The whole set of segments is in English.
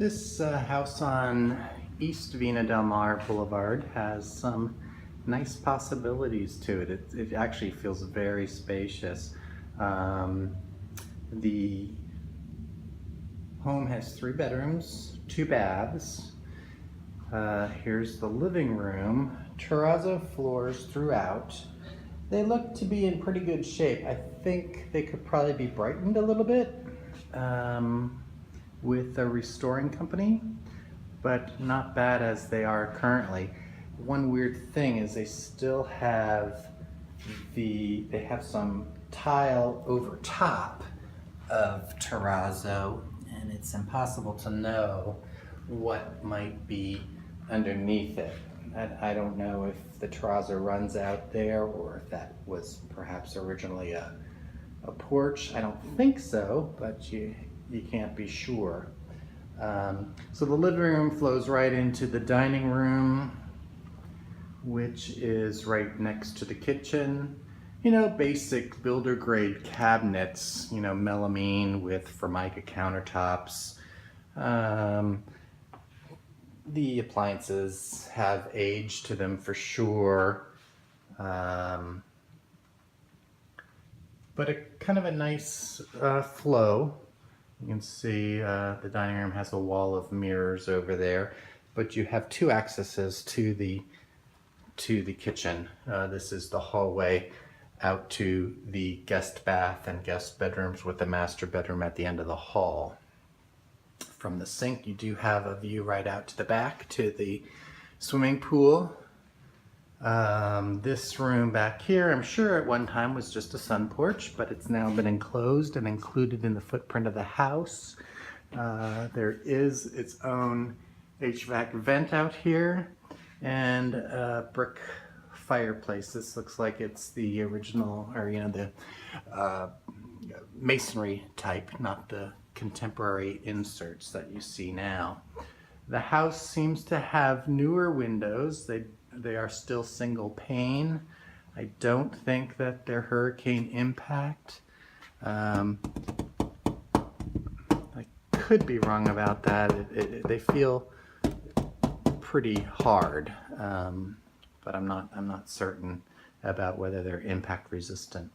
This house on East Vina Del Mar Boulevard has some nice possibilities to it. It actually feels very spacious. The home has 3 bedrooms, 2 baths. Here's the living room. Terrazzo floors throughout. They look to be in pretty good shape. I think they could probably be brightened a little bit with a restoring company, but not bad as they are currently. One weird thing is they still have they have some tile over top of terrazzo, and it's impossible to know what might be underneath it. I don't know if the terrazzo runs out there or if that was perhaps originally a porch. I don't think so, but you can't be sure. So the living room flows right into the dining room, which is right next to the kitchen. You know, basic builder grade cabinets, you know, melamine with Formica countertops. The appliances have age to them for sure. But a kind of a nice flow. You can see the dining room has a wall of mirrors over there, but you have 2 accesses to the kitchen. This is the hallway out to the guest bath and guest bedrooms, with the master bedroom at the end of the hall. From the sink, you do have a view right out to the back to the swimming pool. This room back here, I'm sure at one time was just a sun porch, but it's now been enclosed and included in the footprint of the house. There is its own HVAC vent out here and a brick fireplace. This looks like it's the original, or you know, the masonry type, not the contemporary inserts that you see now. The house seems to have newer windows. They are still single pane. I don't think that they're hurricane impact. I could be wrong about that. They feel pretty hard, but I'm not certain about whether they're impact resistant.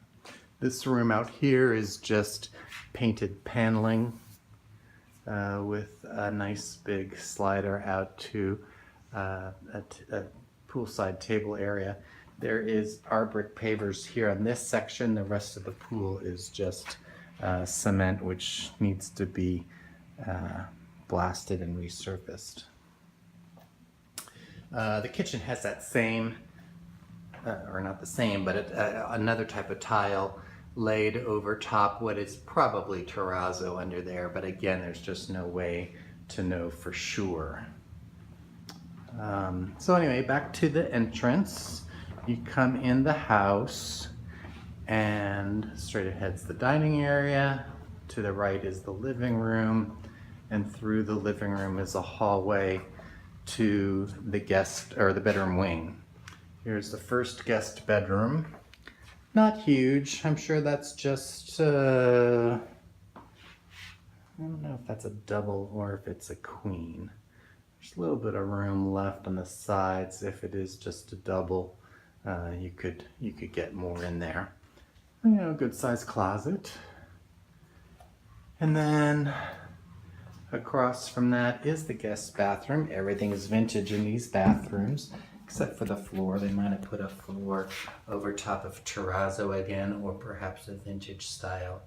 This room out here is just painted paneling with a nice big slider out to a poolside table area. There are brick pavers here on this section. The rest of the pool is just cement, which needs to be blasted and resurfaced. The kitchen has that same, or not the same, but another type of tile laid over top what is probably terrazzo under there, but again, there's just no way to know for sure. So anyway, back to the entrance. You come in the house and straight ahead's the dining area. To the right is the living room, and through the living room is a hallway to the guest, or the bedroom wing. Here's the first guest bedroom. Not huge. I'm sure that's just, I don't know if that's a double or if it's a queen. There's a little bit of room left on the sides. If it is just a double, you could get more in there. You know, good sized closet. And then across from that is the guest bathroom. Everything is vintage in these bathrooms, except for the floor. They might have put a floor over top of terrazzo again, or perhaps a vintage style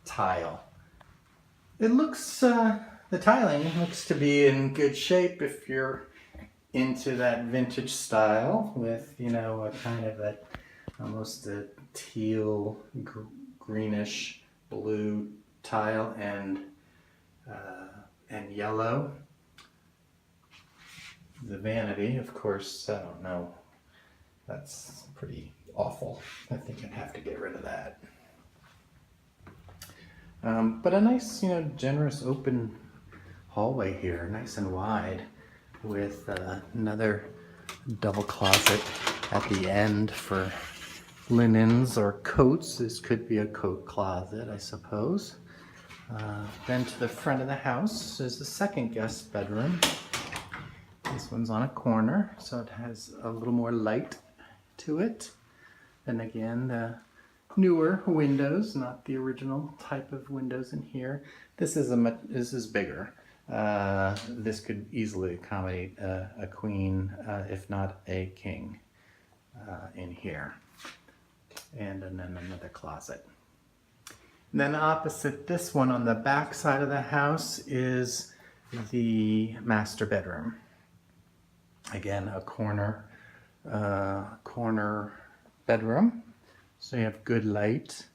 tile. It looks, the tiling looks to be in good shape if you're into that vintage style with, you know, a kind of almost a teal, greenish blue tile and yellow. The vanity, of course, I don't know. That's pretty awful. I think I'd have to get rid of that. But a nice, you know, generous open hallway here, nice and wide, with another double closet at the end for linens or coats. This could be a coat closet, I suppose. Then to the front of the house is the second guest bedroom. This one's on a corner, so it has a little more light to it. And again, the newer windows, not the original type of windows in here. This is bigger. This could easily accommodate a queen, if not a king, in here. And then another closet. And then opposite this one on the back side of the house is the master bedroom. Again, a corner bedroom, so you have good light.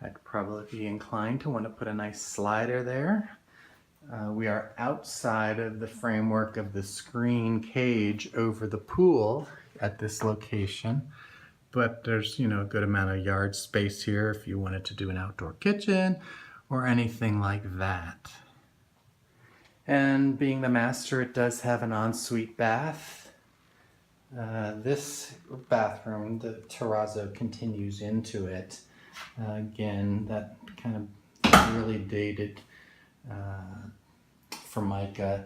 I'd probably be inclined to want to put a nice slider there. We are outside of the framework of the screen cage over the pool at this location, but there's, a good amount of yard space here if you wanted to do an outdoor kitchen or anything like that. And being the master, it does have an ensuite bath. This bathroom, the terrazzo continues into it. Again, that kind of really dated Formica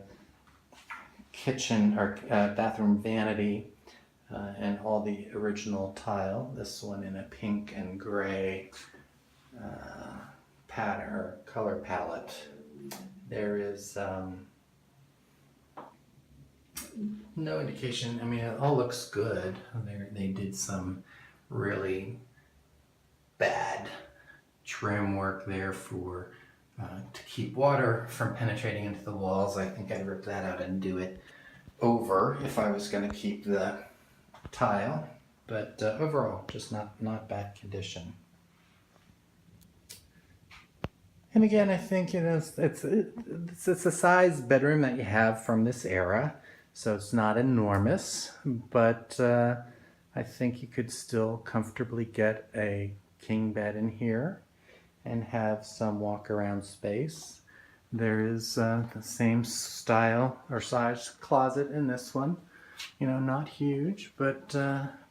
kitchen or bathroom vanity and all the original tile. This one in a pink and gray pattern or color palette. There is no indication. I mean, it all looks good. They did some really bad trim work there for to keep water from penetrating into the walls. I think I'd rip that out and do it over if I was going to keep the tile. But overall, just not bad condition. And again, I think it's a size bedroom that you have from this era, so it's not enormous, but I think you could still comfortably get a king bed in here and have some walk around space. There is the same style or size closet in this one, not huge, but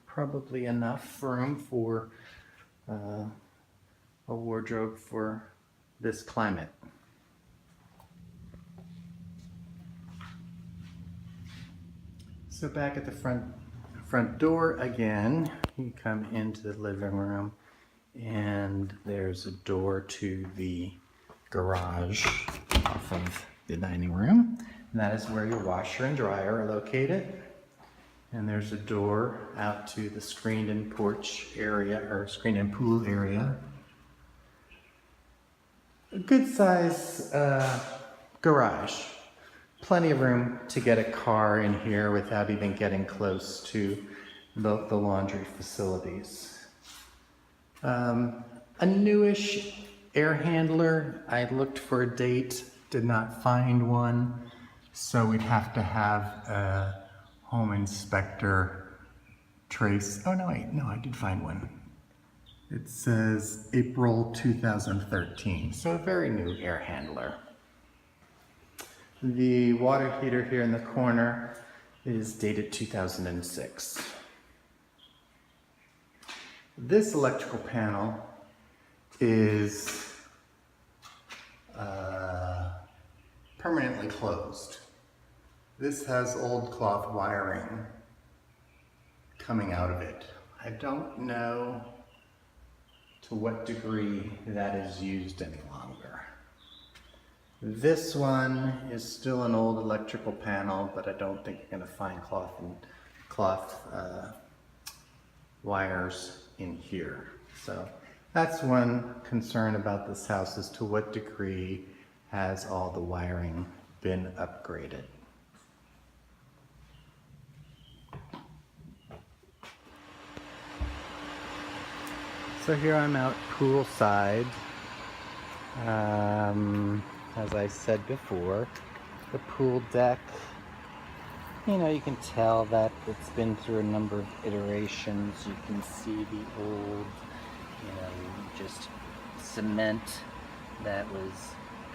probably enough room for a wardrobe for this climate. So back at the front door again, you come into the living room and there's a door to the garage off of the dining room. And that is where your washer and dryer are located. And there's a door out to the screened-in porch area or screened-in pool area. A good size garage. Plenty of room to get a car in here without even getting close to the laundry facilities. A newish air handler. I looked for a date, did not find one, so we'd have to have a home inspector trace. Oh no, wait, no, I did find one. It says April 2013, so a very new air handler. The water heater here in the corner is dated 2006. This electrical panel is permanently closed. This has old cloth wiring coming out of it. I don't know to what degree that is used any longer. This one is still an old electrical panel, but I don't think you're going to find cloth wires in here. So that's one concern about this house, is to what degree has all the wiring been upgraded. So here I'm out poolside. As I said before, the pool deck, you can tell that it's been through a number of iterations. You can see the old, just cement that was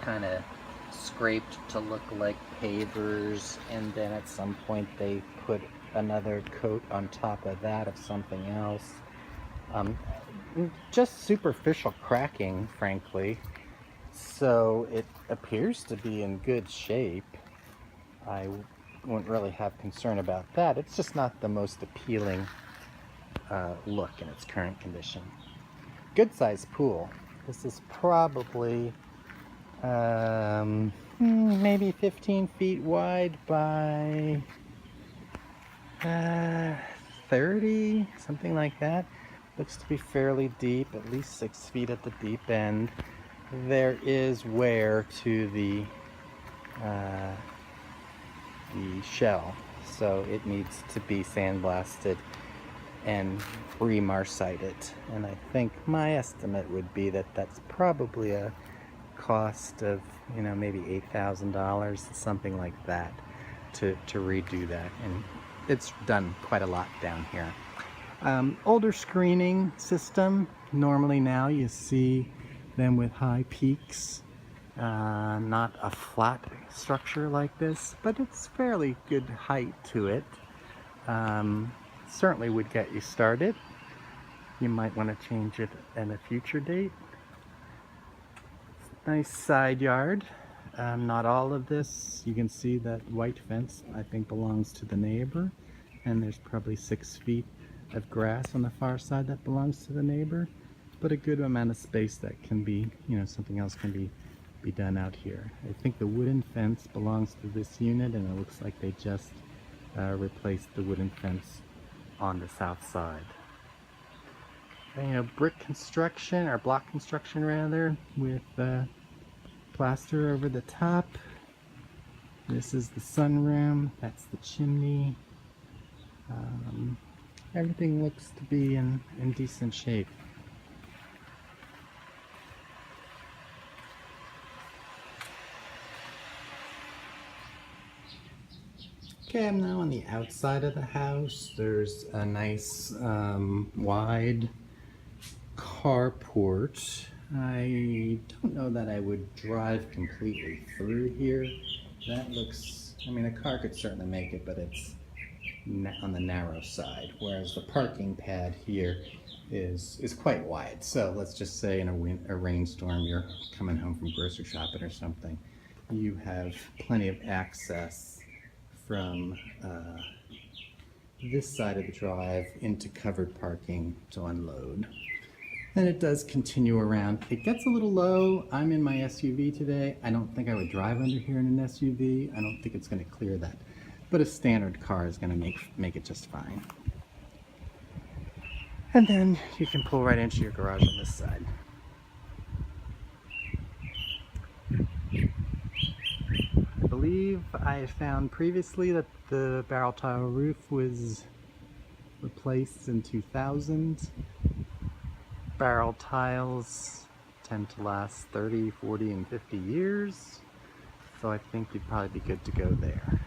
kind of scraped to look like pavers, and then at some point they put another coat on top of that of something else. Just superficial cracking, frankly. So it appears to be in good shape. I wouldn't really have concern about that. It's just not the most appealing look in its current condition. Good sized pool. This is probably maybe 15 feet wide by 30, something like that. Looks to be fairly deep, at least 6 feet at the deep end. There is wear to the shell, so it needs to be sandblasted and re-marcited. And I think my estimate would be that that's probably a cost of, you know, maybe $8,000, something like that, to redo that. And it's done quite a lot down here. Older screening system. Normally now you see them with high peaks, not a flat structure like this, but it's fairly good height to it. Certainly would get you started. You might want to change it at a future date. Nice side yard. Not all of this. You can see that white fence, I think, belongs to the neighbor, and there's probably 6 feet of grass on the far side that belongs to the neighbor, but a good amount of space that can be, you know, something else can be done out here. I think the wooden fence belongs to this unit, and it looks like they just replaced the wooden fence on the south side. And, you know, brick construction, or block construction rather, with plaster over the top. This is the sunroom, that's the chimney. Everything looks to be in decent shape. Okay, I'm now on the outside of the house. There's a nice wide carport. I don't know that I would drive completely through here. That looks, I mean, a car could certainly make it, but it's on the narrow side, whereas the parking pad here is quite wide. So let's just say in a rainstorm, you're coming home from grocery shopping or something, you have plenty of access from this side of the drive into covered parking to unload. And it does continue around. It gets a little low. I'm in my SUV today. I don't think I would drive under here in an SUV. I don't think it's going to clear that. But a standard car is going to make it just fine. And then you can pull right into your garage on this side. I believe I found previously that the barrel tile roof was replaced in 2000. Barrel tiles tend to last 30, 40, and 50 years, so I think you'd probably be good to go there.